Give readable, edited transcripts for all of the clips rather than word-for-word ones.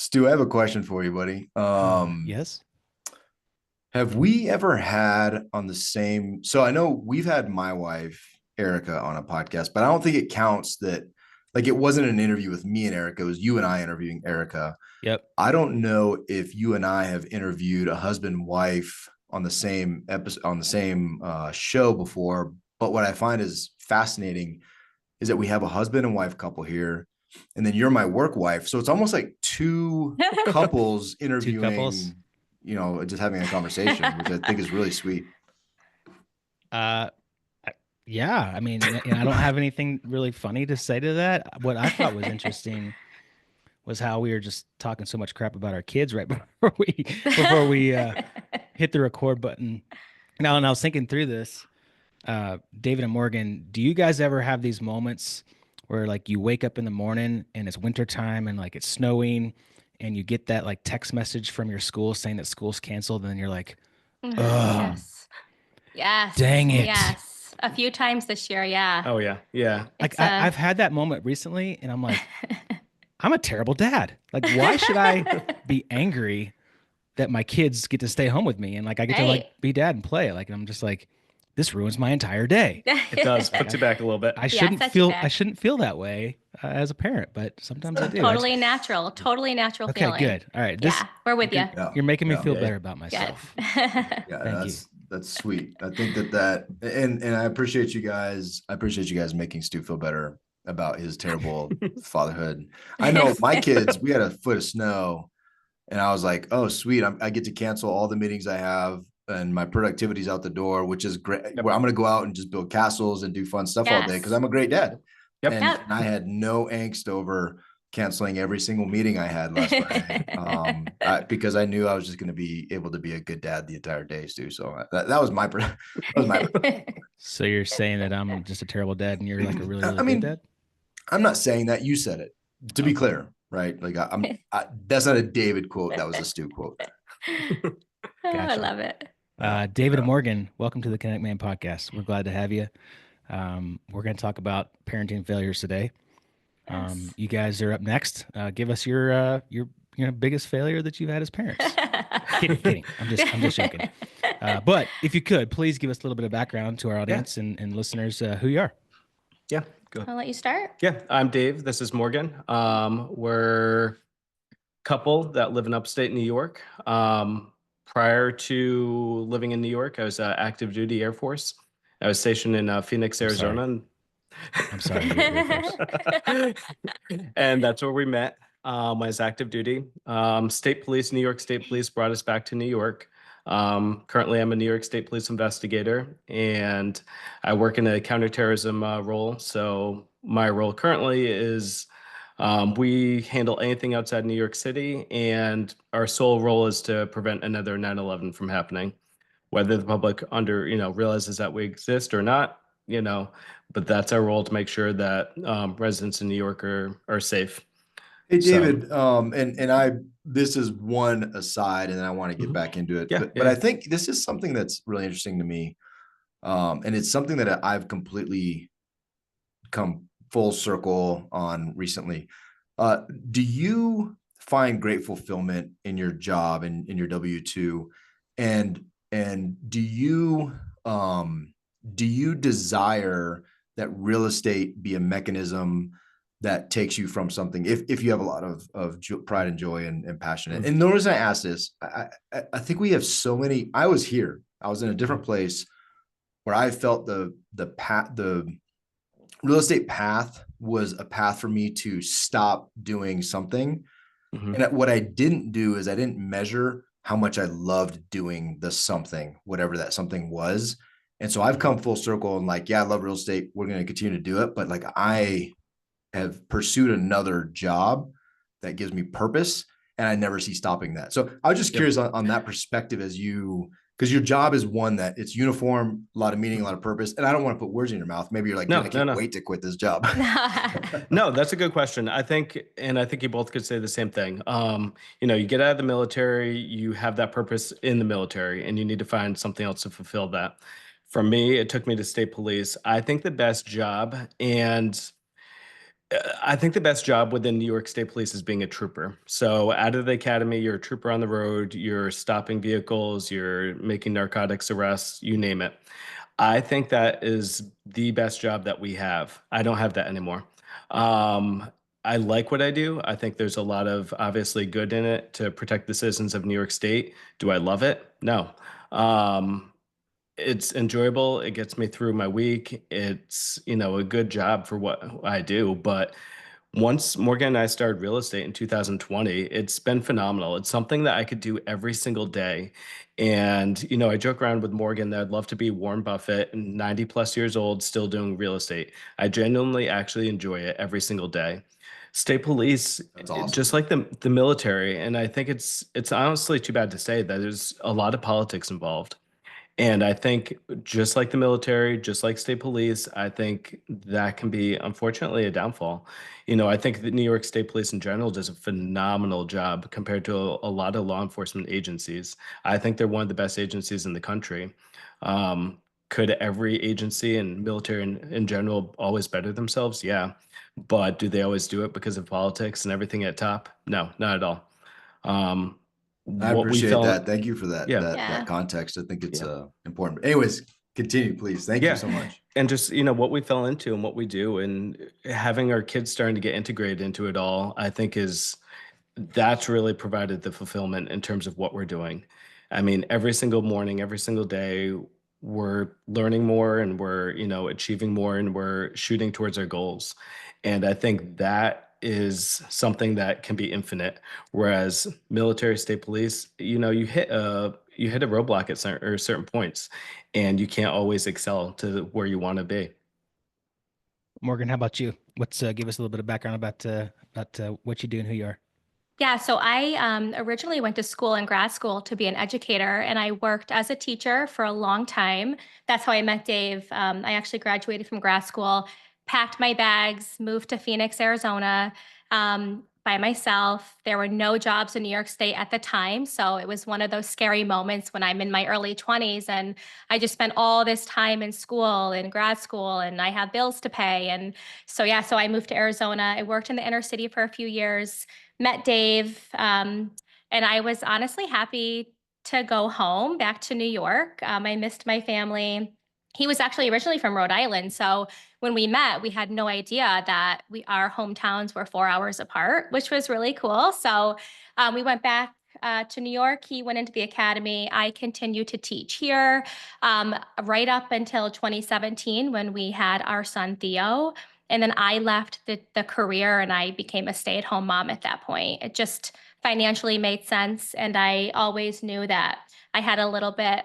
Stu, I have a question for you, buddy. Yes. Have we ever had on the same? So I know we've had my wife Erica on a podcast, but I don't think it counts that. Like it wasn't an interview with me and Erica; it was you and I interviewing Erica. Yep. I don't know if you and I have interviewed a husband and wife on the same episode on the same show before. But what I find is fascinating is that we have a husband and wife couple here, and then you're my work wife. So it's almost like two couples Two couples. interviewing, just having a conversation, which I think is really sweet. Uh, yeah. I mean, I don't have anything really funny to say to that. What I thought was interesting was how we were just talking so much crap about our kids right before we hit the record button. Now, and I was thinking through this, David and Morgan, do you guys ever have these moments where like you wake up in the morning and it's wintertime and like it's snowing and you get that like text message from your school saying that school's canceled and then you're like, oh, Yes. Yes. dang it. Yes. A few times this year. Yeah. Oh yeah, yeah. Like It's I've had that moment recently and I'm like, I'm a terrible dad. Like, why should I be angry that my kids get to stay home with me and like I get to right. like be dad and play? Like, I'm just like, this ruins my entire day. It does put you back a little bit. I Yeah, shouldn't sets you feel back. I shouldn't feel that way as a parent, but sometimes I do. Totally natural. Totally natural Okay, feeling. good. All right, this Yeah, we're with you. Yeah, you're making me yeah, feel yeah. better about Good. myself. yeah. Thank you. That's sweet. I think that and I appreciate you guys. I appreciate you guys making Stu feel better about his terrible fatherhood. I know my kids. We had a foot of snow, and I was like, "Oh, sweet! I get to cancel all the meetings I have, and my productivity's out the door, which is great. Yep. Where I'm going to go out and just build castles and do fun stuff all day Yes. because I'm a great dad." Yep. And, Yep. and I had no angst over canceling every single meeting I had last Friday because I knew I was just going to be able to be a good dad the entire day, Stu. So that was my that was my. So you're saying that I'm just a terrible dad and you're like a really, really I mean, good dad? I'm not saying that. You said it. To be clear, right? Like that's not a David quote. That was a Stu quote. Oh, I Gotcha. love it. David and Morgan, welcome to the Kinetic Man podcast. We're glad to have you. We're going to talk about parenting failures today. Yes. You guys are up next. Give us your biggest failure that you've had as parents. Kidding. I'm just joking. But if you could, please give us a little bit of background to our audience and listeners who you are. Yeah. Go. I'll let you start. Yeah. I'm Dave. This is Morgan. We're a couple that live in upstate New York. Prior to living in New York, I was active duty Air Force. I was stationed in Phoenix, I'm sorry. Arizona. I'm sorry. to hear your voice. And that's where we met. Was active duty. State Police, New York State Police brought us back to New York. Currently, I'm a New York State Police investigator, and I work in a counterterrorism role. So my role currently is we handle anything outside New York City, and our sole role is to prevent another 9/11 from happening, whether the public realizes that we exist or not. But that's our role to make sure that residents in New York are safe. Hey, So- David, this is one aside, and then I want to get Mhm. back into it. Yeah, But yeah. I think this is something that's really interesting to me. And it's something that I've completely come full circle on recently. Do you find great fulfillment in your job and in your W-2? And do you desire that real estate be a mechanism that takes you from something if you have a lot of pride and joy and passion? And the reason I ask this, I think we have so many. I was in a different place where I felt the real estate path was a path for me to stop doing something. Mhm. And what I didn't do is I didn't measure how much I loved doing the something, whatever that something was. And so I've come full circle and like, yeah, I love real estate. We're going to continue to do it. But like I have pursued another job that gives me purpose, and I never see stopping that. So I was just curious on that perspective because your job is one that it's uniform, a lot of meaning, a lot of purpose. And I don't want to put words in your mouth. Maybe you're like, No, dude, I can't no. wait to quit this job. No, that's a good question. I think you both could say the same thing. You get out of the military, you have that purpose in the military, and you need to find something else to fulfill that. For me, it took me to state police. I think the best job, and I think the best job within New York State Police is being a trooper. So out of the academy, you're a trooper on the road, you're stopping vehicles, you're making narcotics arrests, you name it. I think that is the best job that we have. I don't have that anymore. Um, I like what I do. I think there's a lot of obviously good in it to protect the citizens of New York State. Do I love it? No. Um, it's enjoyable. It gets me through my week. It's, a good job for what I do. But once Morgan and I started real estate in 2020, it's been phenomenal. It's something that I could do every single day. And, I joke around with Morgan that I'd love to be Warren Buffett and 90 plus years old, still doing real estate. I genuinely actually enjoy it every single day. State police, That's awesome. just like the military, and I think it's honestly too bad to say that there's a lot of politics involved. And I think just like the military, just like state police, I think that can be unfortunately a downfall. I think the New York State Police in general does a phenomenal job compared to a lot of law enforcement agencies. I think they're one of the best agencies in the country. Um, could every agency and military in general always better themselves? Yeah. But do they always do it because of politics and everything at top? No, not at all. Um, I what we appreciate that. felt, Thank you for that yeah. that context. I think it's Yeah. important. But anyways, continue, please. Thank you so much. And just, what we fell into and what we do and having our kids starting to get integrated into it all, I think that's really provided the fulfillment in terms of what we're doing. I mean, every single morning, every single day, we're learning more and we're, achieving more and we're shooting towards our goals. And I think that is something that can be infinite. Whereas military, state police, you hit a roadblock at certain points and you can't always excel to where you want to be. Morgan, how about you? What's give us a little bit of background about what you do and who you are? Yeah, so I originally went to school and grad school to be an educator, and I worked as a teacher for a long time. That's how I met Dave. I actually graduated from grad school, packed my bags, moved to Phoenix, Arizona, by myself. There were no jobs in New York State at the time, so it was one of those scary moments when I'm in my early 20s and I just spent all this time in school and grad school, and I have bills to pay. And so, yeah, so I moved to Arizona. I worked in the inner city for a few years, met Dave, and I was honestly happy to go home back to New York. I missed my family. He was actually originally from Rhode Island, so when we met, we had no idea that our hometowns were 4 hours apart, which was really cool. So we went back to New York. He went into the academy. I continued to teach here right up until 2017 when we had our son Theo. And then I left the career and I became a stay-at-home mom at that point. It just financially made sense. And I always knew that I had a little bit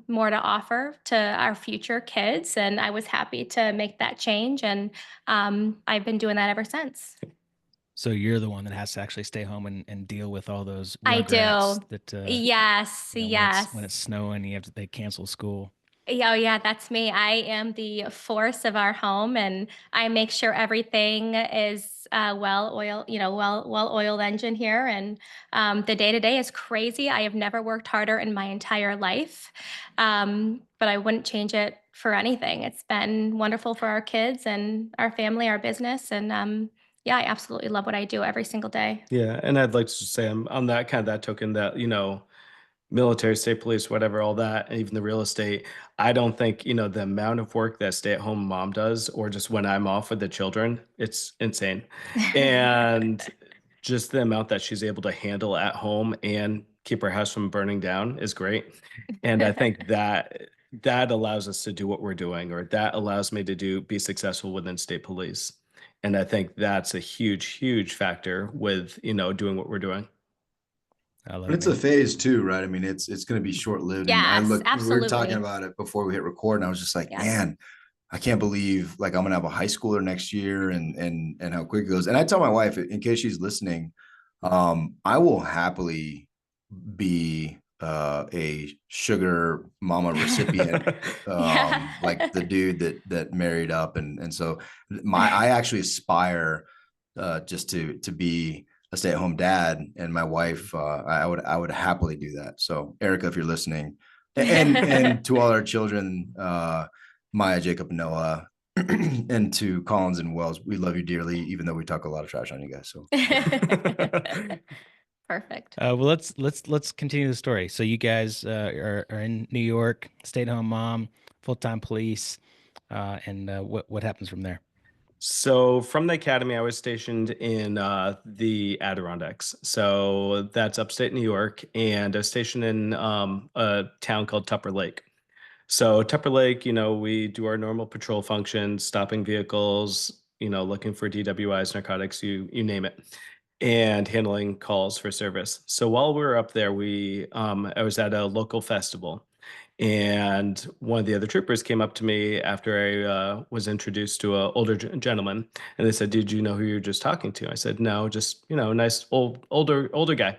more to offer to our future kids. And I was happy to make that change. And I've been doing that ever since. So you're the one that has to actually stay home and deal with all those I rugrats do. that Yes, yes. when it's snowing, they cancel school. Yeah, oh yeah, that's me. I am the force of our home, and I make sure everything is well oiled, well oiled engine here. And the day to day is crazy. I have never worked harder in my entire life, but I wouldn't change it for anything. It's been wonderful for our kids and our family, our business, and yeah, I absolutely love what I do every single day. Yeah. And I'd like to say I'm on that kind of that token that, military, state police, whatever, all that, and even the real estate. I don't think, the amount of work that stay-at-home mom does, or just when I'm off with the children, it's insane. And just the amount that she's able to handle at home and keep her house from burning down is great. And I think that allows us to do what we're doing, or that allows me to be successful within state police. And I think that's a huge, huge factor with, doing what we're doing. I love But it's it, a man. phase too, right? I mean, it's going to be short lived. And Yes, we were talking absolutely. about it before we hit record, and I was just like, Yes. man, I can't believe like I'm gonna have a high schooler next year, and how quick it goes. And I tell my wife, in case she's listening, I will happily be a sugar mama recipient, Yeah. like the dude that married up, and so I actually aspire just to be a stay-at-home dad, and my wife, I would happily do that. So Erica, if you're listening, and to all our children, Maya, Jacob, Noah, And to Collins and Wells, we love you dearly, even though we talk a lot of trash on you guys. So Perfect. Well, let's continue the story. So you guys are in New York, stay-at-home mom, full-time police, and what happens from there? So from the academy, I was stationed in the Adirondacks. So that's upstate New York, and I was stationed in a town called Tupper Lake. So Tupper Lake, we do our normal patrol functions, stopping vehicles, looking for DWIs, narcotics, you name it, and handling calls for service. So while we were up there, I was at a local festival, and one of the other troopers came up to me after I was introduced to an older gentleman, and they said, "Did you know who you were just talking to?" I said, "No, just nice older guy."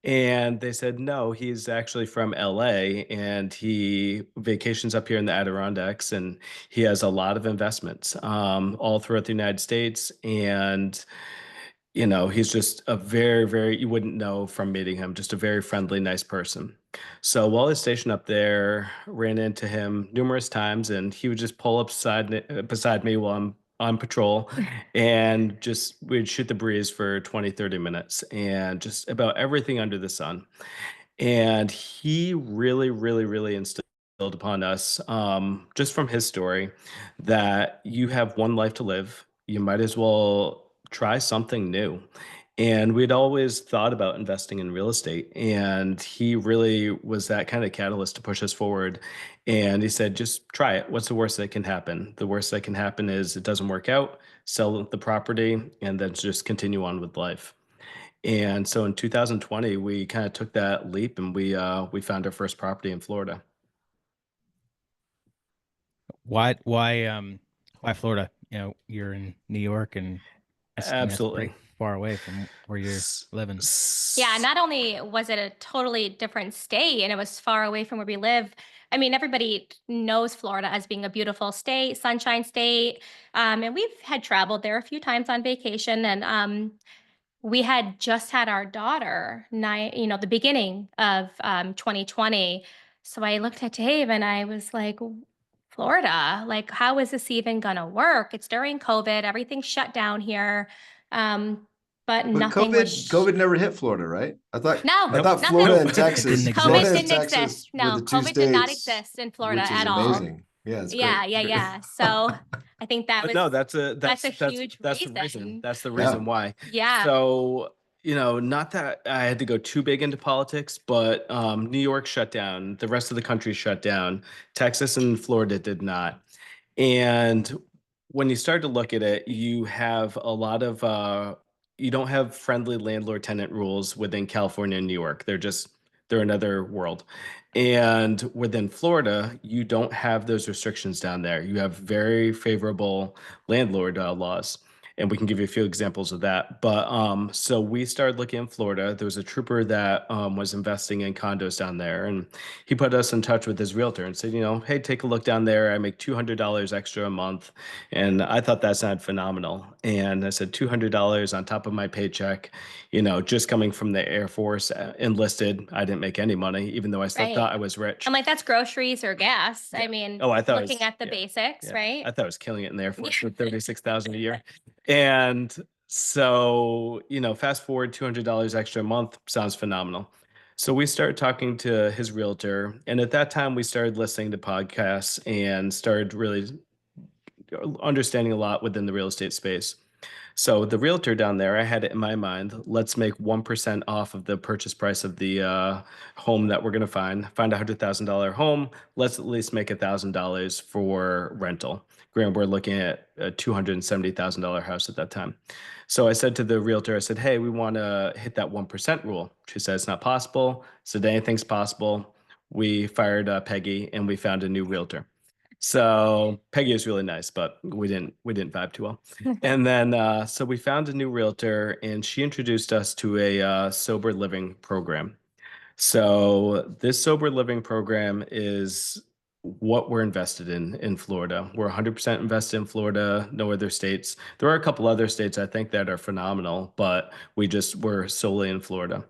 And they said, "No, he's actually from LA and he vacations up here in the Adirondacks, and he has a lot of investments all throughout the United States. And he's just a very, very, you wouldn't know from meeting him, just a very friendly, nice person." So while I was stationed up there, ran into him numerous times, and he would just pull up beside me while I'm on patrol, and just we'd shoot the breeze for 20, 30 minutes and just about everything under the sun. And he really, really, really instilled upon us, just from his story, that you have one life to live. You might as well try something new. And we'd always thought about investing in real estate. And he really was that kind of catalyst to push us forward. And he said, just try it. What's the worst that can happen? The worst that can happen is it doesn't work out, sell the property, and then just continue on with life. And so in 2020, we kind of took that leap, and we found our first property in Florida. Why Florida? You're in New York, and that's Absolutely. pretty far away from where you're S- living. Yeah, s- not only was it a totally different state and it was far away from where we live. I mean, everybody knows Florida as being a beautiful state, sunshine state. And we've had traveled there a few times on vacation. And we had just had our daughter, the beginning of 2020. So I looked at Dave and I was like, Florida, like, how is this even going to work? It's during COVID, everything's shut down here. Um, but but nothing COVID was. COVID never hit Florida, right? I thought No, I Nope. thought nothing. Florida and Nope. It Texas, didn't COVID Florida and exist. didn't Texas exist. were No, the two COVID did not states, exist in Florida which is at all. amazing. Yeah, it's great. Yeah, yeah, yeah. So I think But no, that's a huge that's the reason. reason. That's the Yeah. reason why. Yeah, So, not that I had to go too big into politics, but New York shut down, the rest of the country shut down, Texas and Florida did not. And when you start to look at it, you have a lot of you don't have friendly landlord tenant rules within California and New York. They're another world. And within Florida, you don't have those restrictions down there. You have very favorable landlord laws. And we can give you a few examples of that. But so we started looking in Florida. There was a trooper that was investing in condos down there, and he put us in touch with his realtor and said, "Hey, take a look down there. I make $200 extra a month." And I thought that sounded phenomenal. And I said, $200 on top of my paycheck, just coming from the Air Force, enlisted. I didn't make any money, even though I still right. thought I was rich. I'm like, that's groceries or gas. Yeah. I mean, Oh, I thought looking at the yeah, basics, yeah. right? I thought I was killing it in the Air Force with 36,000 a year. And so, fast forward $200 extra a month sounds phenomenal. So we started talking to his realtor, and at that time we started listening to podcasts and started really understanding a lot within the real estate space. So the realtor down there, I had it in my mind, let's make 1% off of the purchase price of the home that we're going to find a $100,000 home. Let's at least make $1,000 for rental. Granted, we're looking at a $270,000 house at that time. So I said to the realtor, I said, "Hey, we want to hit that 1% rule." She said, "It's not possible." I said, "Anything's possible." We fired Peggy and we found a new realtor. So Peggy is really nice, but we didn't vibe too well. And then so we found a new realtor, and she introduced us to a sober living program. So this sober living program is what we're invested in Florida. We're 100% invested in Florida, no other states. There are a couple other states I think that are phenomenal, but we're solely in Florida.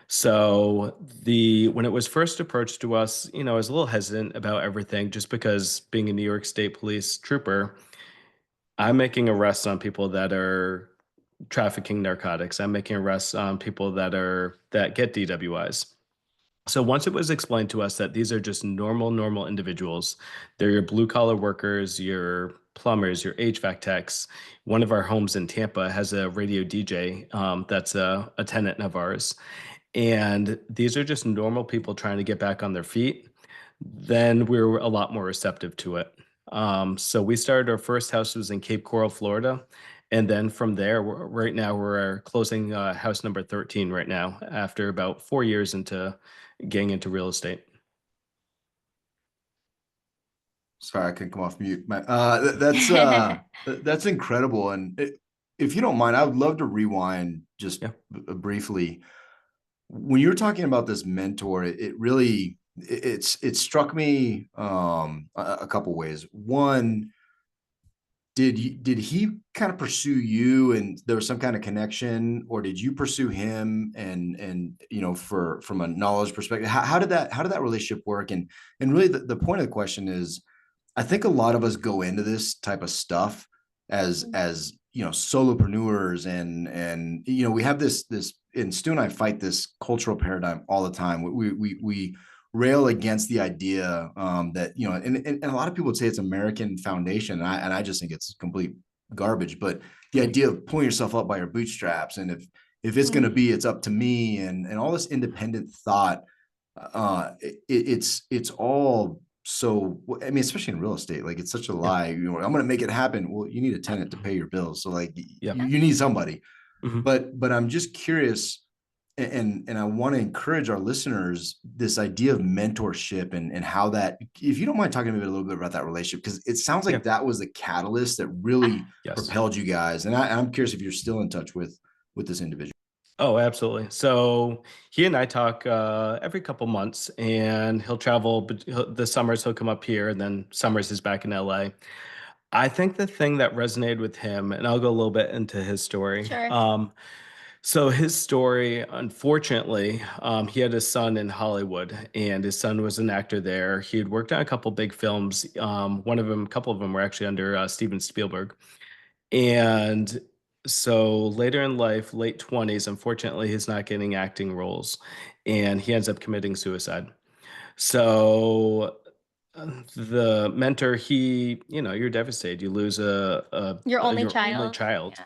So when it was first approached to us, I was a little hesitant about everything just because being a New York State Police trooper, I'm making arrests on people that are trafficking narcotics. I'm making arrests on people that get DWIs. So once it was explained to us that these are just normal individuals, they're your blue collar workers, your plumbers, your HVAC techs. One of our homes in Tampa has a radio DJ that's a tenant of ours. And these are just normal people trying to get back on their feet. Then we were a lot more receptive to it. So we started our first house was in Cape Coral, Florida. And then from there, right now we're closing house number 13 right now after about 4 years into getting into real estate. Sorry, I couldn't come off mute. That's incredible. And if you don't mind, I would love to rewind just briefly. When you were talking about this mentor, it really it struck me a couple ways. One, did he kind of pursue you and there was some kind of connection, or did you pursue him and from a knowledge perspective, how did that relationship work? And really the point of the question is, I think a lot of us go into this type of stuff as solopreneurs and we have this and Stu and I fight this cultural paradigm all the time. We rail against the idea that and a lot of people would say it's American foundation, and I just think it's complete garbage. But the idea of pulling yourself up by your bootstraps, and if it's going to be, it's up to me, and all this independent thought, it's all. So, I mean, especially in real estate, like it's such a lie. I'm going to make it happen. Well, you need a tenant to pay your bills. So like you need somebody, but I'm just curious. And I want to encourage our listeners this idea of mentorship and how that, if you don't mind talking to me a little bit about that relationship, because it sounds like that was the catalyst that really propelled you guys. And I'm curious if you're still in touch with this individual. Oh, absolutely. So he and I talk every couple months, and he'll travel. But the summers he'll come up here, and then summers he's back in LA. I think the thing that resonated with him, and I'll go a little bit into his story. Sure. So his story, unfortunately, he had a son in Hollywood, and his son was an actor there. He had worked on a couple big films. A couple of them were actually under Steven Spielberg. And so later in life, late 20s, unfortunately, he's not getting acting roles, and he ends up committing suicide. So the mentor, you're devastated. You lose Your only your child. only child. Yeah.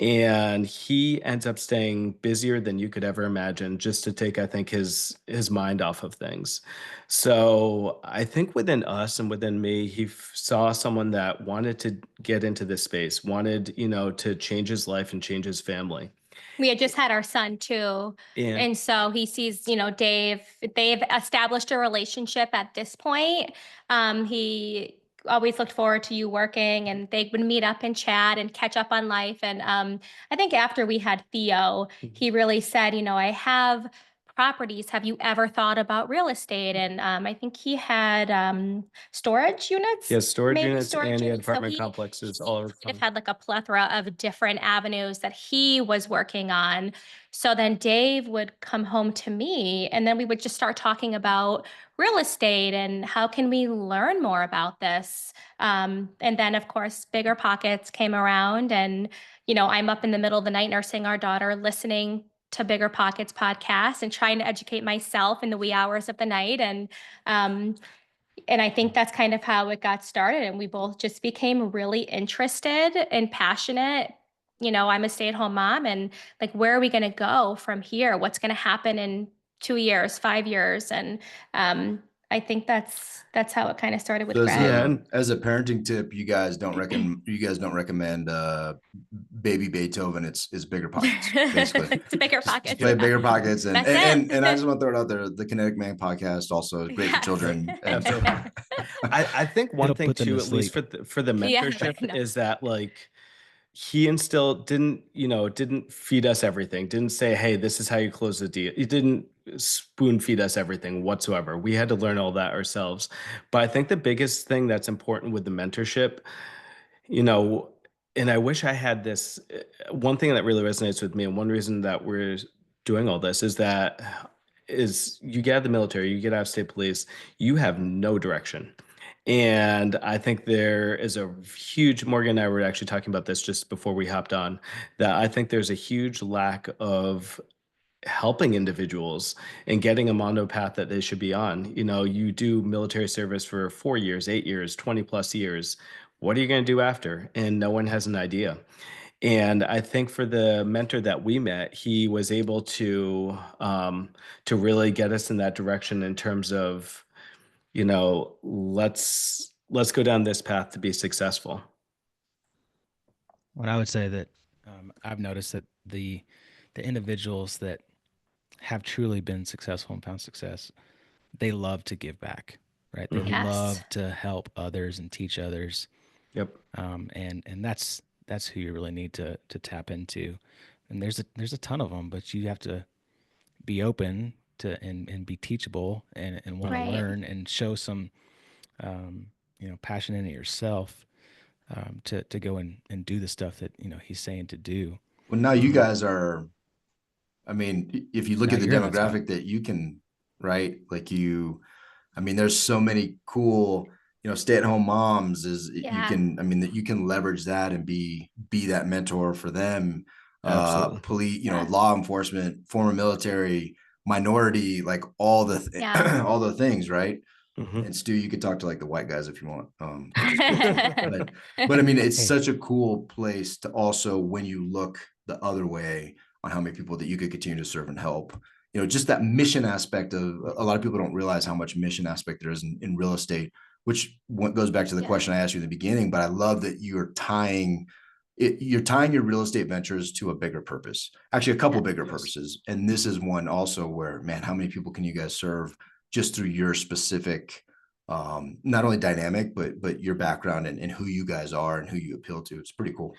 And he ends up staying busier than you could ever imagine just to take, I think, his mind off of things. So I think within us and within me, he saw someone that wanted to get into this space, wanted, to change his life and change his family. We had just had our son too. And so he sees, they've established a relationship at this point. He always looked forward to you working, and they would meet up and chat and catch up on life. And I think after we had Theo, he really said, I have properties. Have you ever thought about real estate? And I think he had storage units. Yes, storage maybe units, storage and he had units. So apartment complexes all over. Have had like a plethora of different avenues that he was working on. So then Dave would come home to me, and then we would just start talking about real estate and how can we learn more about this. And then of course, Bigger Pockets came around, and I'm up in the middle of the night nursing our daughter, listening to Bigger Pockets podcast and trying to educate myself in the wee hours of the night. And I think that's kind of how it got started. And we both just became really interested and passionate. I'm a stay-at-home mom, and like, where are we going to go from here? What's going to happen in 2 years, 5 years? And I think that's how it kind of started with Greg. As a parenting tip, you guys don't recommend Baby Beethoven. It's Bigger Pockets, basically. It's Bigger Pockets. Play Bigger Pockets, and I just want to throw it out there. The Kinetic Man podcast also is great for children. Absolutely. I think one thing too, at least for the mentorship, is that like he instilled didn't feed us everything. Didn't say, hey, this is how you close the deal. He didn't spoon feed us everything whatsoever. We had to learn all that ourselves. But I think the biggest thing that's important with the mentorship, and I wish I had this, one thing that really resonates with me, and one reason that we're doing all this is you get out of the military, you get out of state police, you have no direction. And I think there is a huge, Morgan and I were actually talking about this just before we hopped on, that I think there's a huge lack of helping individuals and getting them on a path that they should be on. You know, you do military service for 4 years, 8 years, 20 plus years. What are you going to do after? And no one has an idea. And I think for the mentor that we met, he was able to really get us in that direction in terms of, you know, let's go down this path to be successful. What I would say that I've noticed that the individuals that have truly been successful and found success, they love to give back, right? They Yes. love to help others and teach others, Yep. and that's who you really need to tap into. And there's a ton of them, but you have to be open to and be teachable and want to Right. learn and show some passion in it yourself, to go and do the stuff that he's saying to do. Well, now you guys are, I mean, if you look Now at the you're in that spot. demographic that you can, right? Like I mean, there's so many cool, stay-at-home moms is you Yeah. can, I mean, that you can leverage that and be that mentor for them. Absolutely. Police, Yeah. law enforcement, former military, minority, like all the Yeah. all the things, right? Mhm. And Stu, you could talk to like the white guys if you want, which is cool too. But I mean, it's Hey, such a cool place to also, when you look the other way, on how many people that you could continue to serve and help. Just that mission aspect of, a lot of people don't realize how much mission aspect there is in real estate, which goes back to the Yeah. question I asked you in the beginning. But I love that you're tying your real estate ventures to a bigger purpose, actually a couple bigger Yes. purposes. And this is one also where, man, how many people can you guys serve just through your specific, not only dynamic, but your background and who you guys are and who you appeal to. It's pretty cool.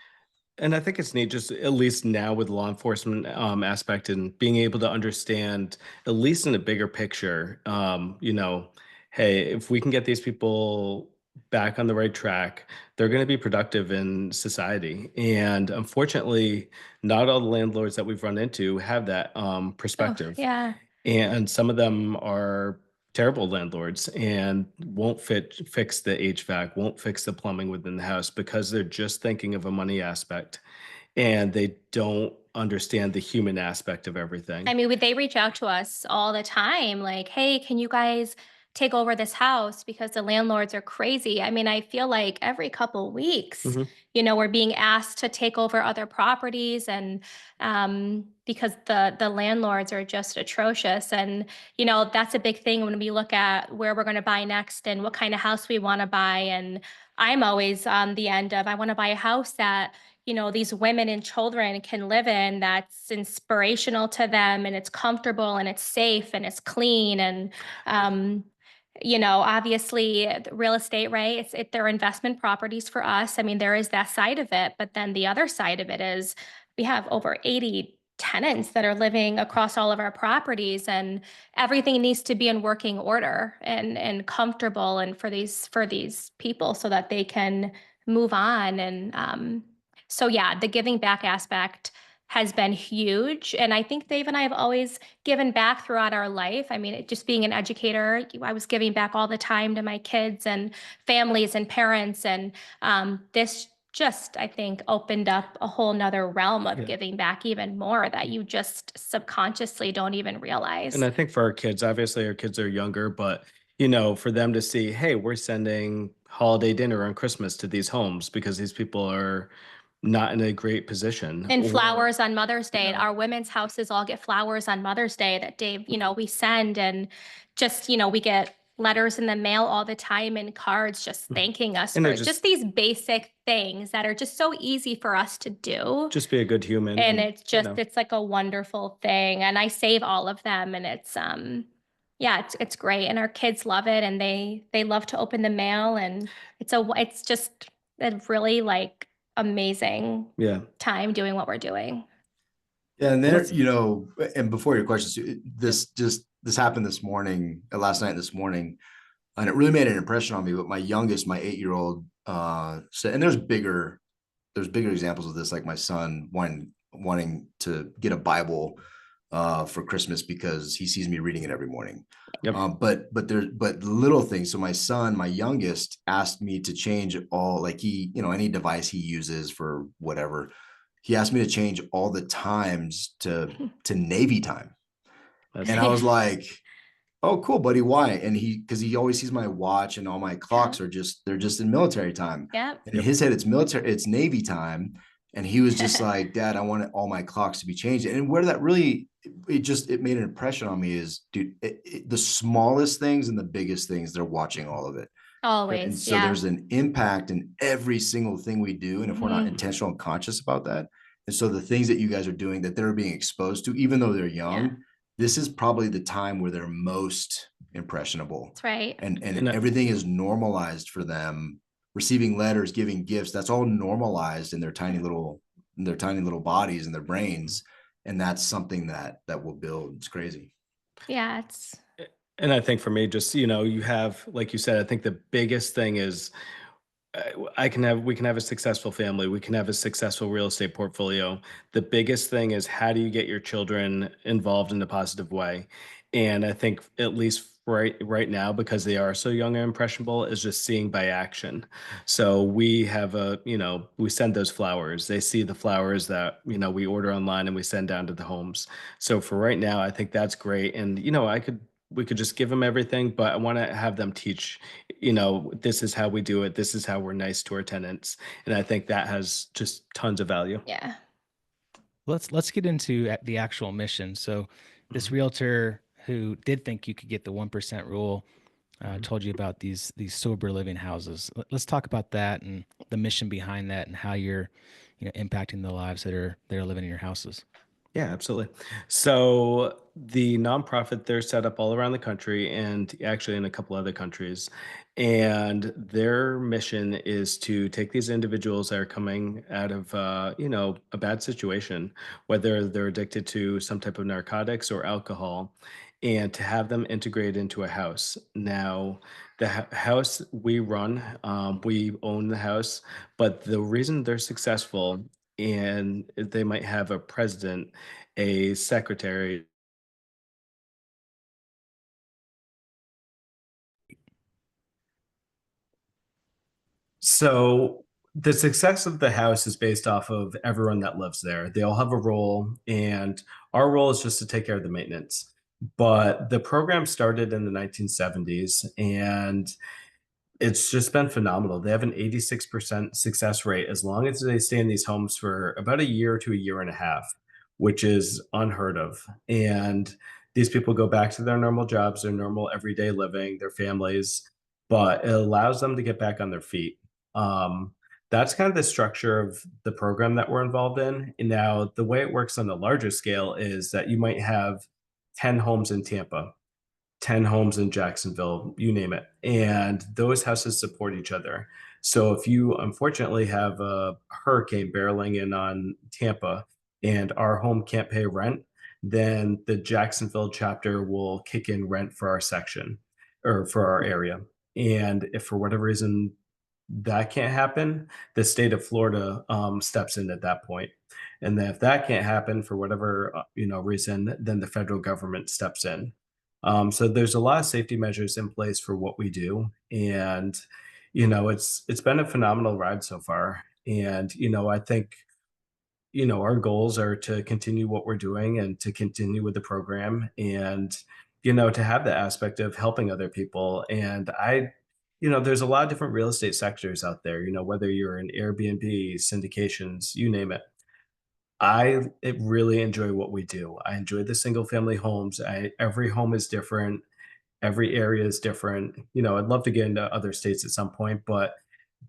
And I think it's neat, just at least now with law enforcement aspect and being able to understand, at least in a bigger picture, hey, if we can get these people back on the right track, they're going to be productive in society. And unfortunately, not all the landlords that we've run into have that Oh, perspective. yeah. And some of them are terrible landlords and won't fix the HVAC, won't fix the plumbing within the house because they're just thinking of a money aspect and they don't understand the human aspect of everything. I mean, they reach out to us all the time, like, hey, can you guys take over this house because the landlords are crazy? I mean, I feel like every couple weeks, Mhm. we're being asked to take over other properties, and because the landlords are just atrocious. And that's a big thing when we look at where we're going to buy next and what kind of house we want to buy. And I'm always on the end of, I want to buy a house that these women and children can live in, that's inspirational to them, and it's comfortable and it's safe and it's clean. And, obviously real estate, right? They're investment properties for us. I mean, there is that side of it, but then the other side of it is we have over 80 tenants that are living across all of our properties, and everything needs to be in working order and comfortable, and for these people so that they can move on. And so yeah, the giving back aspect has been huge. And I think Dave and I have always given back throughout our life. I mean, just being an educator, I was giving back all the time to my kids and families and parents. And this just, I think, opened up a whole nother realm of Yeah. giving back even more that you just subconsciously don't even And realize. I think for our kids, obviously our kids are younger, but for them to see, hey, we're sending holiday dinner on Christmas to these homes because these people are not in a great position. And Or, flowers on Mother's you Day. know, Our women's houses all get flowers on Mother's Day that Dave, we send. And just, we get letters in the mail all the time and cards just thanking us and they're for just just these basic things that are just so easy for us to do. just be a good human. And And, it's just, it's like a wonderful thing. And I save all of them, and it's, yeah, it's great. And our kids love it, and they love to open the mail, and it's just a really like amazing yeah. time doing what we're doing. Yeah, and Well, there, that's, and before your questions, this happened this morning, last night, this morning, and it really made an impression on me. But my youngest, my 8-year-old, said, and there's bigger examples of this, like my son wanting to get a Bible for Christmas because he sees me reading it every morning. Yep. But little things. So my son, my youngest, asked me to change all, like, he, any device he uses for whatever, he asked me to change all the times to Navy time. And I was like, oh, cool, buddy. Why? And because he always sees my watch and all my clocks are they're just in military time. Yep. And in his head, it's Navy time. And he was just like, Dad, I want all my clocks to be changed. And where that really, it made an impression on me is, dude, the smallest things and the biggest things, they're watching all of it. Always. And so there's an impact in every single thing we do. And if we're not intentional and conscious about that. And so the things that you guys are doing that they're being exposed to, even though they're young, this is probably the time where they're most impressionable. That's right. And everything is normalized for them. Receiving letters, giving gifts, that's all normalized in their tiny little bodies and their brains. And that's something that will build. It's crazy. Yeah, and I think for me, just, you have, like you said, I think the biggest thing is we can have a successful family. We can have a successful real estate portfolio. The biggest thing is, how do you get your children involved in a positive way? And I think, at least right now, because they are so young and impressionable, is just seeing by action. So we have we send those flowers. They see the flowers that, we order online and we send down to the homes. So for right now, I think that's great. And, we could just give them everything, but I want to have them teach, this is how we do it. This is how we're nice to our tenants. And I think that has just tons of value. yeah. Let's get into the actual mission. So this realtor who did think you could get the 1% rule told you about these sober living houses. Let's talk about that and the mission behind that and how you're impacting the lives that are living in your houses. Yeah, absolutely. So the nonprofit, they're set up all around the country and actually in a couple other countries. And their mission is to take these individuals that are coming out of, a bad situation, whether they're addicted to some type of narcotics or alcohol, and to have them integrated into a house. Now, the house we run, we own the house, but the reason they're successful, and they might have a president, a secretary. So the success of the house is based off of everyone that lives there. They all have a role, and our role is just to take care of the maintenance. But the program started in the 1970s, and it's just been phenomenal. They have an 86% success rate as long as they stay in these homes for about a year to a year and a half, which is unheard of. And these people go back to their normal jobs, their normal everyday living, their families, but it allows them to get back on their feet. Um, that's kind of the structure of the program that we're involved in. And now, the way it works on the larger scale is that you might have 10 homes in Tampa, 10 homes in Jacksonville, you name it. And those houses support each other. So if you unfortunately have a hurricane barreling in on Tampa and our home can't pay rent, then the Jacksonville chapter will kick in rent for our section or for our area. And if for whatever reason that can't happen, the state of Florida steps in at that point. And then if that can't happen for whatever reason, then the federal government steps in. So there's a lot of safety measures in place for what we do, and it's been a phenomenal ride so far. And I think our goals are to continue what we're doing and to continue with the program, and to have the aspect of helping other people. And there's a lot of different real estate sectors out there. Whether you're in Airbnb, syndications, you name it. Really enjoy what we do. I enjoy the single family homes. Every home is different. Every area is different. I'd love to get into other states at some point, but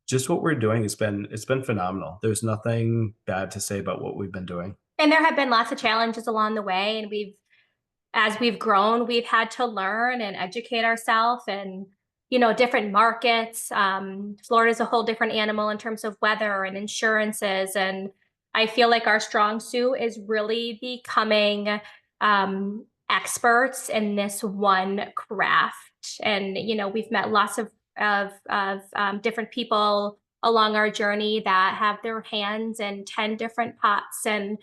just what we're doing it's been phenomenal. There's nothing bad to say about what we've been doing. And there have been lots of challenges along the way, and as we've grown, we've had to learn and educate ourselves and, different markets. Florida's a whole different animal in terms of weather and insurances. And I feel like our strong suit is really becoming experts in this one craft. And, we've met lots of different people along our journey that have their hands in 10 different pots. And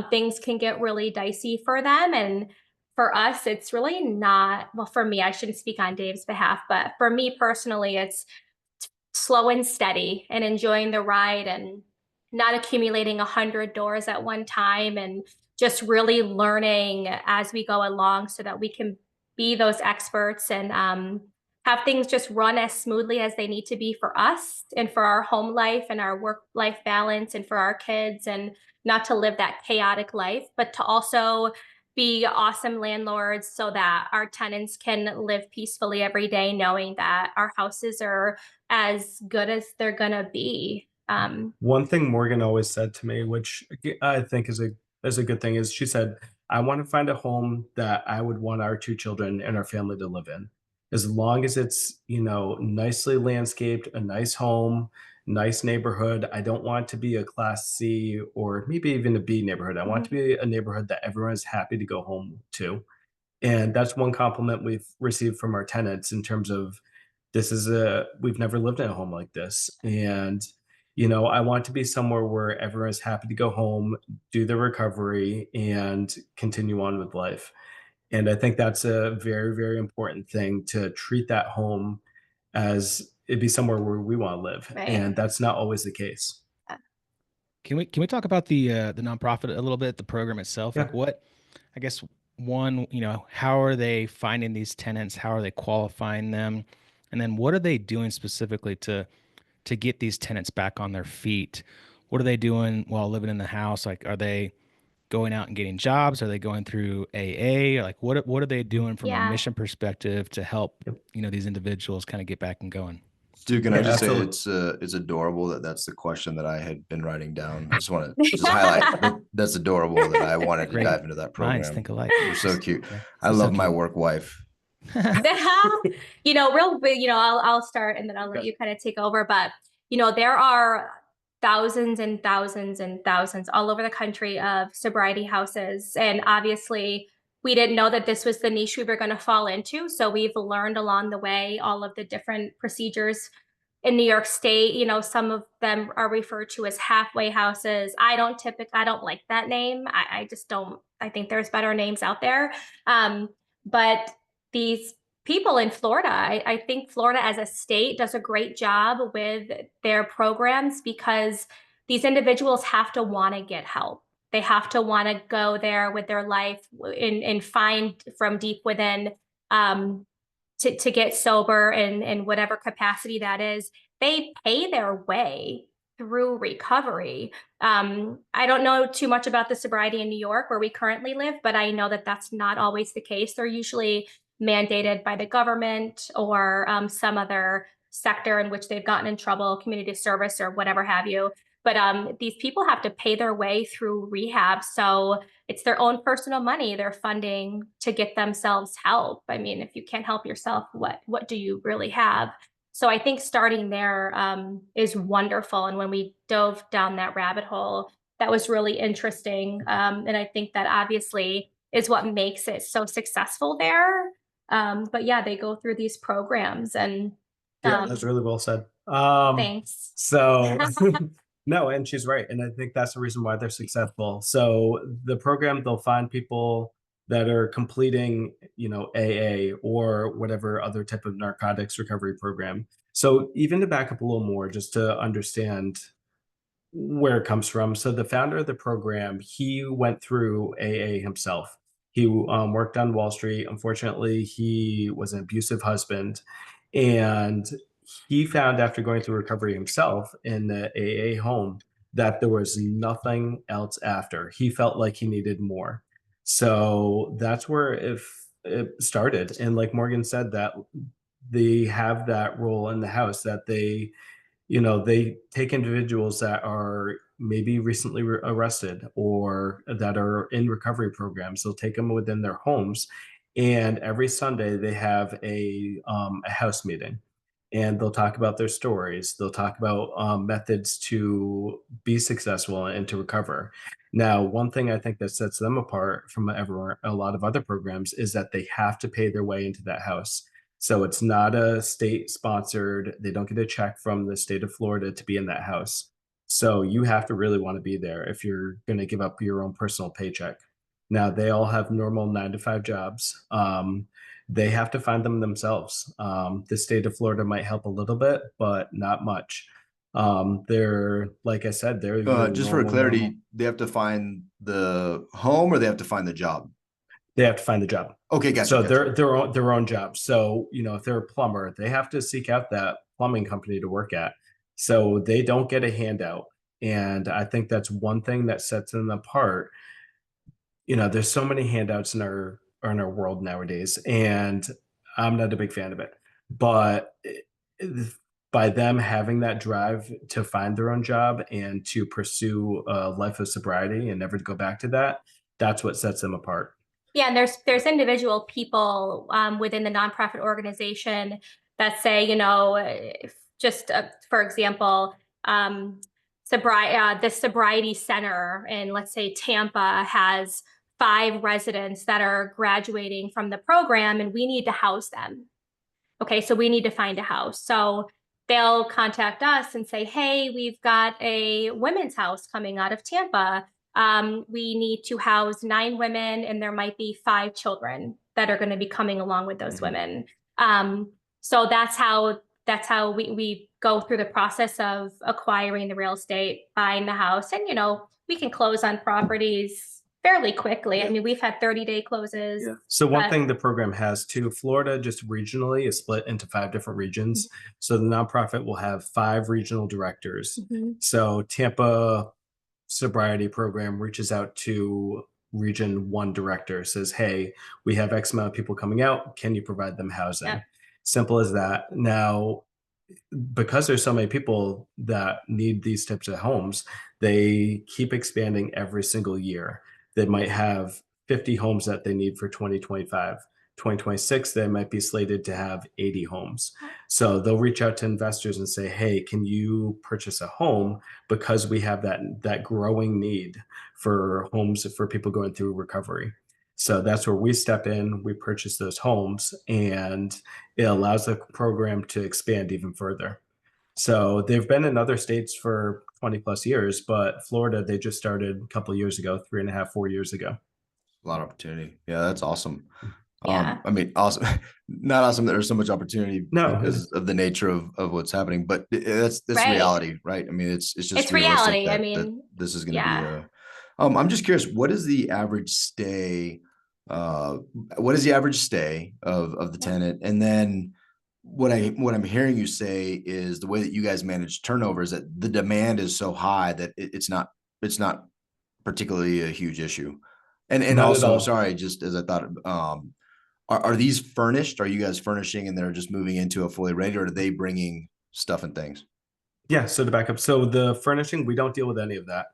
things can get really dicey for them. And for us, it's really not, well, for me, I shouldn't speak on Dave's behalf, but for me personally, it's slow and steady and enjoying the ride and not accumulating 100 doors at one time, and just really learning as we go along so that we can be those experts and have things just run as smoothly as they need to be for us and for our home life and our work life balance and for our kids, and not to live that chaotic life, but to also be awesome landlords so that our tenants can live peacefully every day, knowing that our houses are as good as they're gonna be. One thing Morgan always said to me, which I think is a good thing, is she said, "I want to find a home that I would want our two children and our family to live in. As long as it's, you know, nicely landscaped, a nice home, nice neighborhood. I don't want to be a class C or maybe even a B neighborhood. I want to be a neighborhood that everyone is happy to go home to." And that's one compliment we've received from our tenants in terms of, we've never lived in a home like this. And, you know, I want to be somewhere where everyone is happy to go home, do the recovery, and continue on with life. And I think that's a very, very important thing, to treat that home as it'd be somewhere where we want to live. Right. And that's not always the case. Can we talk about the nonprofit a little bit, the program itself? Yeah. Like what, I guess one, how are they finding these tenants? How are they qualifying them? And then what are they doing specifically to get these tenants back on their feet? What are they doing while living in the house? Like, are they going out and getting jobs? Are they going through AA? Like, what are they doing from a Yeah. mission perspective to help, these individuals kind of get back and going? Dude, can I Yeah, just say absolutely. it's adorable that that's the question that I had been writing down. I just want to just highlight that that's adorable that I wanted to Great. dive into that Minds program. think alike. You're so cute. Yeah, I this is so love my cute. work wife. Real big, I'll start and then I'll let you kind of take over. But, there are thousands and thousands and thousands all over the country of sobriety houses. And obviously, we didn't know that this was the niche we were going to fall into. So we've learned along the way all of the different procedures in New York State. Some of them are referred to as halfway houses. I don't like that name. I just don't, I think there's better names out there. But these people in Florida, I think Florida as a state does a great job with their programs, because these individuals have to want to get help. They have to want to go there with their life and find from deep within, to get sober in whatever capacity that is. They pay their way through recovery. I don't know too much about the sobriety in New York where we currently live, but I know that that's not always the case. They're usually mandated by the government or some other sector in which they've gotten in trouble, community service or whatever have you. But these people have to pay their way through rehab. So it's their own personal money they're funding to get themselves help. I mean, if you can't help yourself, what do you really have? So I think starting there is wonderful. And when we dove down that rabbit hole, that was really interesting. And I think that obviously is what makes it so successful there. But yeah, they go through these programs and Yeah, that's really well said. thanks. So no, and she's right. And I think that's the reason why they're successful. So the program, they'll find people that are completing, AA or whatever other type of narcotics recovery program. So even to back up a little more, just to understand where it comes from. So the founder of the program, he went through AA himself. He worked on Wall Street. Unfortunately, he was an abusive husband, and he found after going through recovery himself in the AA home that there was nothing else after. He felt like he needed more. So that's where it started. And like Morgan said, that they have that role in the house, that they take individuals that are maybe recently arrested or that are in recovery programs. They'll take them within their homes, and every Sunday they have a house meeting, and they'll talk about their stories. They'll talk about methods to be successful and to recover. Now, one thing I think that sets them apart from a lot of other programs is that they have to pay their way into that house. So it's not a state sponsored, they don't get a check from the state of Florida to be in that house. So you have to really want to be there if you're going to give up your own personal paycheck. Now, they all have normal 9 to 5 jobs. They have to find them themselves. The state of Florida might help a little bit, but not much. They're, like I said, they're your Just for normal. clarity, they have to find the home or they have to find the job. They have to find the job. Okay, gotcha. So gotcha. their own job. So, if they're a plumber, they have to seek out that plumbing company to work at. So they don't get a handout. And I think that's one thing that sets them apart. There's so many handouts in our world nowadays, and I'm not a big fan of it. But by them having that drive to find their own job and to pursue a life of sobriety and never to go back to that, that's what sets them apart. Yeah, and there's individual people within the nonprofit organization that say, if just for example, the sobriety center in, let's say, Tampa has 5 residents that are graduating from the program, and we need to house them. Okay, so we need to find a house. So they'll contact us and say, hey, we've got a women's house coming out of Tampa. We need to house 9 women, and there might be 5 children that are going to be coming along with those women. So that's how we go through the process of acquiring the real estate, buying the house, and we can close on properties fairly quickly. Yeah. I mean, we've had 30-day closes. Yeah. So one thing the program has too, Florida just regionally is split into 5 different regions. So the nonprofit will have 5 regional directors. So Tampa sobriety program reaches out to region 1 director, says, hey, we have X amount of people coming out. Can you provide them housing? Yeah. Simple as that. Now, because there's so many people that need these types of homes, they keep expanding every single year. They might have 50 homes that they need for 2025. 2026, they might be slated to have 80 homes. So they'll reach out to investors and say, hey, can you purchase a home? Because we have that growing need for homes for people going through recovery. So that's where we step in, we purchase those homes, and it allows the program to expand even further. So they've been in other states for 20 plus years, but Florida, they just started a couple of years ago, 3.5, 4 years ago. A lot of opportunity. Yeah, that's awesome. Yeah. I mean, awesome. Not awesome that there's so much opportunity No. because of the nature of what's happening, but that's Right. reality, right? I mean, it's just It's realistic reality. I that mean, this is going to yeah. be a. I'm just curious, what is the average stay? What is the average stay of the tenant? And then what I'm hearing you say is the way that you guys manage turnover is that the demand is so high that it's not particularly a huge issue. And Not at also, all. sorry, just as I thought, are these furnished? Are you guys furnishing and they're just moving into a fully rented, or are they bringing stuff and things? Yeah, so to back up, so the furnishing, we don't deal with any of that.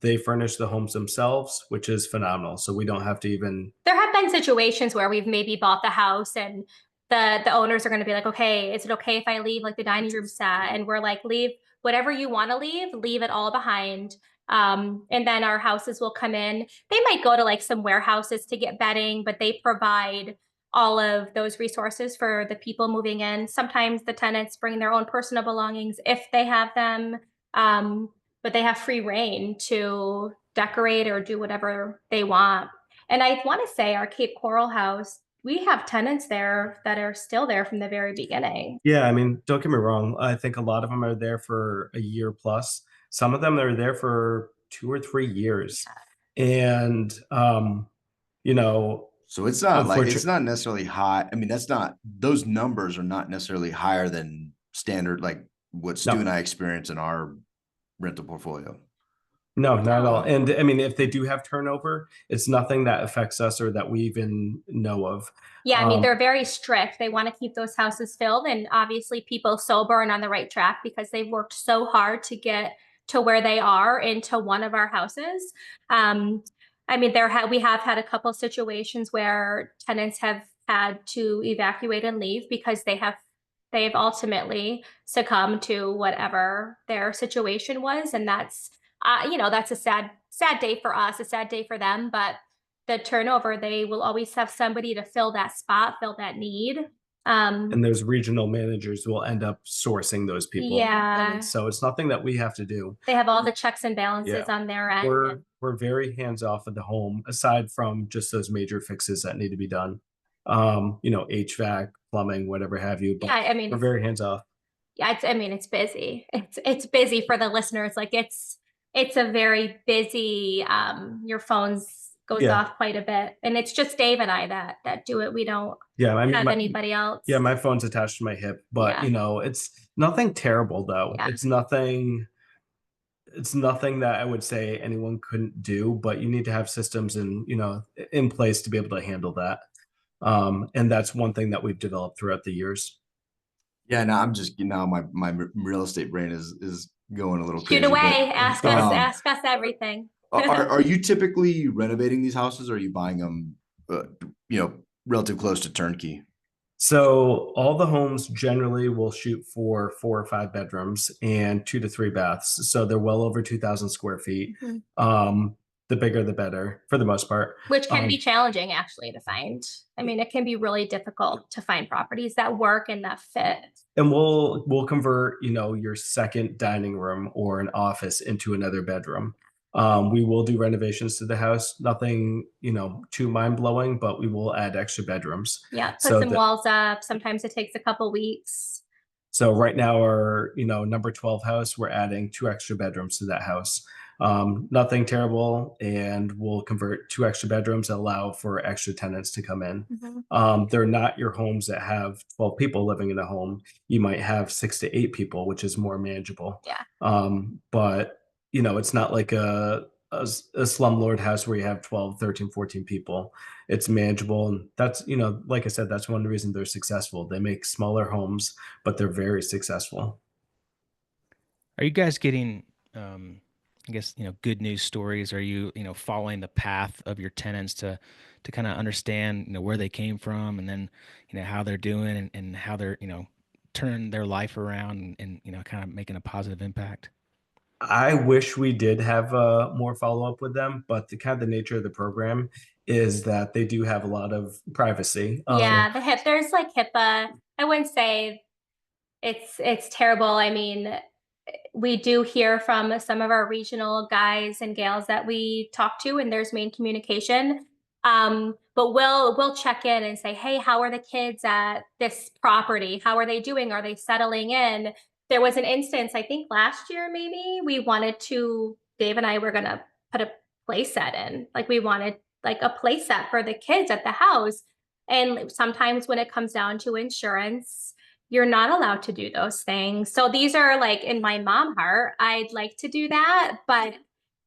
They furnish the homes themselves, which is phenomenal. So we don't have to even. There have been situations where we've maybe bought the house and the owners are going to be like, okay, is it okay if I leave like the dining room set? And we're like, leave whatever you want to leave it all behind. And then our houses will come in. They might go to like some warehouses to get bedding, but they provide all of those resources for the people moving in. Sometimes the tenants bring their own personal belongings if they have them. But they have free reign to decorate or do whatever they want. And I want to say our Cape Coral house, we have tenants there that are still there from the very beginning. Yeah, I mean, don't get me wrong. I think a lot of them are there for a year plus. Some of them are there for 2 or 3 years. And, So it's not like it's not necessarily high. I mean, those numbers are not necessarily higher than standard, like what Stu and I experience in our rental portfolio. No, not at all. And I mean, if they do have turnover, it's nothing that affects us or that we even know of. Yeah, I mean, they're very strict. They want to keep those houses filled, and obviously people sober and on the right track because they've worked so hard to get to where they are into one of our houses. I mean, we have had a couple situations where tenants have had to evacuate and leave because they've ultimately succumbed to whatever their situation was, and that's that's a sad day for us, a sad day for them, but the turnover, they will always have somebody to fill that spot, fill that need. And those regional managers will end up sourcing those people. Yeah. So it's nothing that we have to do. They have all the checks and balances on their end. We're very hands off of the home, aside from just those major fixes that need to be done. HVAC, plumbing, whatever have you. But yeah, I mean, we're very hands off. Yeah, it's busy. It's busy for the listeners. Like it's a very busy, your phones goes off quite a bit. And it's just Dave and I that do it. We don't have anybody else. Yeah, my phone's attached to my hip, but it's nothing terrible though. Yeah. It's nothing that I would say anyone couldn't do, but you need to have systems in place to be able to handle that. And that's one thing that we've developed throughout the years. Yeah, now I'm just my real estate brain is going a little crazy. Shoot away, ask us everything. Are you typically renovating these houses, or are you buying them, relative close to turnkey? So all the homes generally will shoot for 4 or 5 bedrooms and 2 to 3 baths. So they're well over 2,000 square feet. Mm-hmm. The bigger, the better for the most part. Which can be challenging actually to find. I mean, it can be really difficult to find properties that work and that fit. And we'll convert, your second dining room or an office into another bedroom. We will do renovations to the house. Nothing, too mind blowing, but we will add extra bedrooms. Yeah, put some walls up. Sometimes it takes a couple weeks. So right now our, number 12 house, we're adding 2 extra bedrooms to that house. Nothing terrible, and we'll convert 2 extra bedrooms that allow for extra tenants to come in. Mm-hmm. They're not your homes that have 12 people living in a home. You might have 6 to 8 people, which is more manageable. Yeah. But it's not like a slumlord house where you have 12, 13, 14 people. It's manageable. And that's, like I said, that's one of the reasons they're successful. They make smaller homes, but they're very successful. Are you guys getting, I guess, good news stories? Are you, following the path of your tenants to kind of understand, where they came from, and then, how they're doing and how they're, turning their life around and kind of making a positive impact? I wish we did have more follow-up with them, but the nature of the program is that they do have a lot of privacy. Yeah, there's like HIPAA. I wouldn't say it's terrible. I mean, we do hear from some of our regional guys and gals that we talk to, and there's main communication. But we'll check in and say, hey, how are the kids at this property? How are they doing? Are they settling in? There was an instance, I think last year, maybe Dave and I were going to put a play set in. Like we wanted like a play set for the kids at the house. And sometimes when it comes down to insurance, you're not allowed to do those things. So these are like in my mom heart, I'd like to do that, but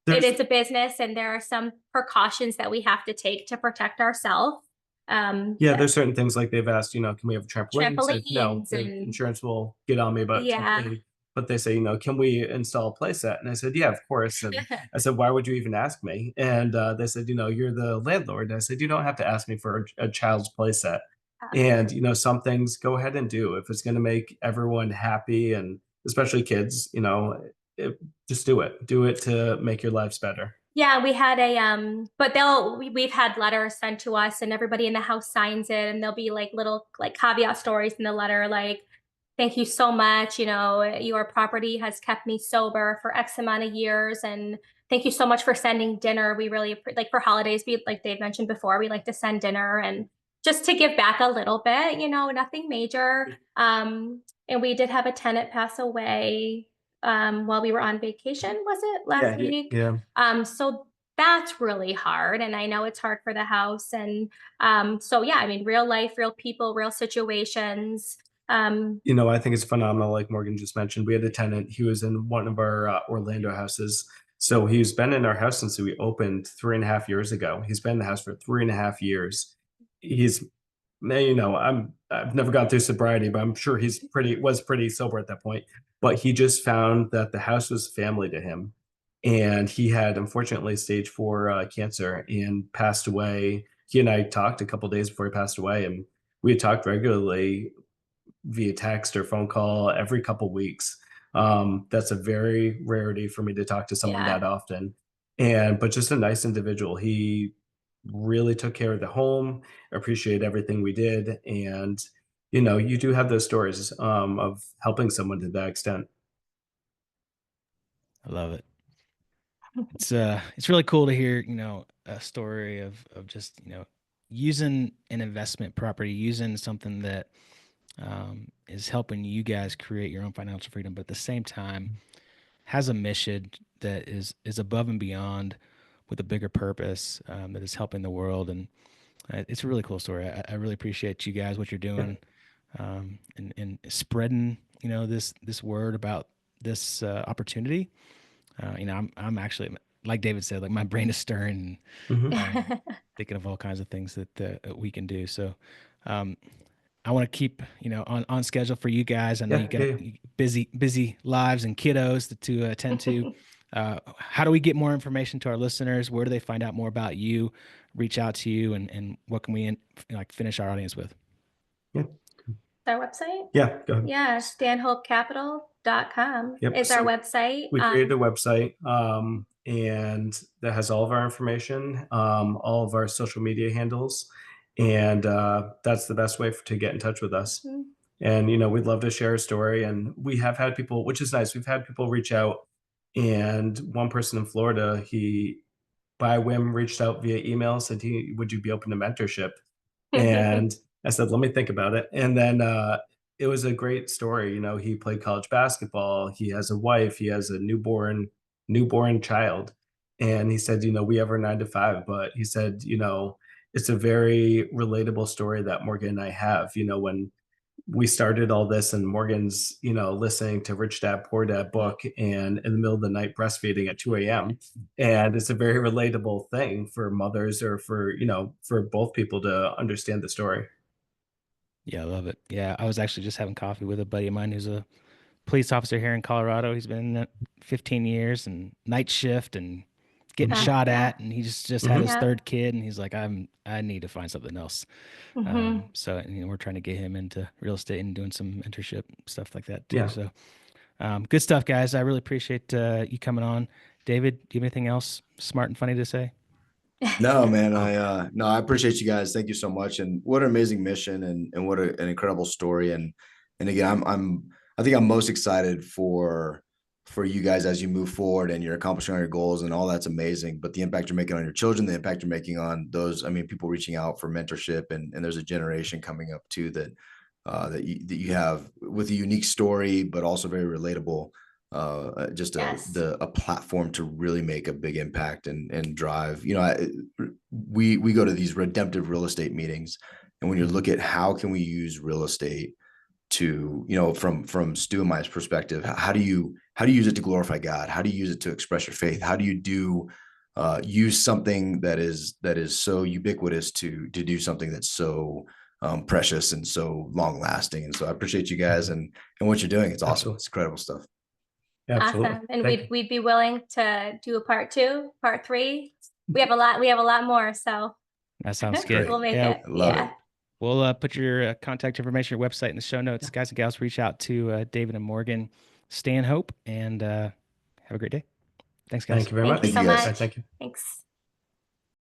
it is a business and there are some precautions that we have to take to protect ourselves. There's certain things like they've asked, can we have trampolines? No, insurance will get on me, but but they say, can we install a play set? And I said, yeah, of course. And I said, why would you even ask me? And they said, you're the landlord. And I said, you don't have to ask me for a child's play set. And, some things go ahead and do. If it's going to make everyone happy, and especially kids, just do it. Do it to make your lives better. Yeah, we had we've had letters sent to us and everybody in the house signs it, and there'll be like little like caveat stories in the letter, like, thank you so much. Your property has kept me sober for X amount of years. And thank you so much for sending dinner. We really like for holidays, like Dave mentioned before, we like to send dinner and just to give back a little bit, nothing major. And we did have a tenant pass away while we were on vacation, was it last week? Yeah. So that's really hard. And I know it's hard for the house. And I mean, real life, real people, real situations. I think it's phenomenal. Like Morgan just mentioned, we had a tenant. He was in one of our Orlando houses. So he's been in our house since we opened 3.5 years ago. He's been in the house for 3.5 years. I've never gone through sobriety, but I'm sure was pretty sober at that point. But he just found that the house was family to him. And he had, unfortunately, stage 4 cancer and passed away. He and I talked a couple of days before he passed away, and we had talked regularly via text or phone call every couple of weeks. That's a very rarity for me to talk to someone that often. But just a nice individual. He really took care of the home, appreciated everything we did. And, you know, you do have those stories of helping someone to that extent. I love it. It's really cool to hear, a story of just, using an investment property, using something that is helping you guys create your own financial freedom, but at the same time has a mission that is above and beyond with a bigger purpose, that is helping the world. And it's a really cool story. I really appreciate you guys, what you're doing, and spreading, this word about this opportunity. I'm actually, like David said, like my brain is stirring, thinking of all kinds of things that we can do. So, I want to keep, on schedule for you guys. I know Yeah, you got yeah, busy lives and kiddos to attend to. How do we get more information to our listeners? Where do they find out more about you, reach out to you, and what can we like finish our audience with? yeah, Our website? yeah. Go ahead. Yeah, stanhopecapital.com Yep. is our So website. we created a website, and that has all of our information, all of our social media handles, and that's the best way to get in touch with us. Mhm. And you know, we'd love to share a story, and we have had people, which is nice. We've had people reach out, and one person in Florida, he by whim reached out via email, said, would you be open to mentorship? And I said, let me think about it. And then it was a great story. You know, he played college basketball. He has a wife. He has a newborn child. And he said, you know, we have our 9 to 5, but he said, you know, it's a very relatable story that Morgan and I have. You know, when we started all this and Morgan's, you know, listening to Rich Dad Poor Dad book and in the middle of the night breastfeeding at 2 a.m. And it's a very relatable thing for mothers or for, you know, for both people to understand the story. Yeah, I love it. Yeah, I was actually just having coffee with a buddy of mine who's a police officer here in Colorado. He's been in it 15 years and night shift and getting Mhm. shot Yeah. at, and he just had Mhm. his Yeah. third kid, and he's like, I need to find something else. Mhm. So we're trying to get him into real estate and doing some mentorship stuff like that too. Yeah. So good stuff, guys. I really appreciate you coming on. David, do you have anything else smart and funny to say? No, man. Oh. I appreciate you guys. Thank you so much. And what an amazing mission, and what an incredible story. And again, I think I'm most excited for you guys as you move forward and you're accomplishing all your goals, and all that's amazing. But the impact you're making on your children, the impact you're making on those, I mean, people reaching out for mentorship, and there's a generation coming up too that you have with a unique story, but also very relatable. Just Yes. a platform to really make a big impact and drive. You know, we go to these redemptive real estate meetings, and when you look at how can we use real estate to, you know, from Stu and my perspective, how do you use it to glorify God? How do you use it to express your faith? How do you use something that is so ubiquitous to do something that's so precious and so long lasting? And so I appreciate you guys and what you're doing. It's awesome. Absolutely. It's incredible stuff. Absolutely. Awesome. And Thank you. we'd be willing to do a part 2, part 3. We have a lot more, so That sounds good. we'll make Yeah, it. I love Yeah. it. we'll put your contact information, your website in the show notes. Guys and gals, reach out to David and Morgan Stanhope, and have a great day. Thanks, guys. Thank you very Thank much. you Thank so you guys. much. Thank you. Thanks.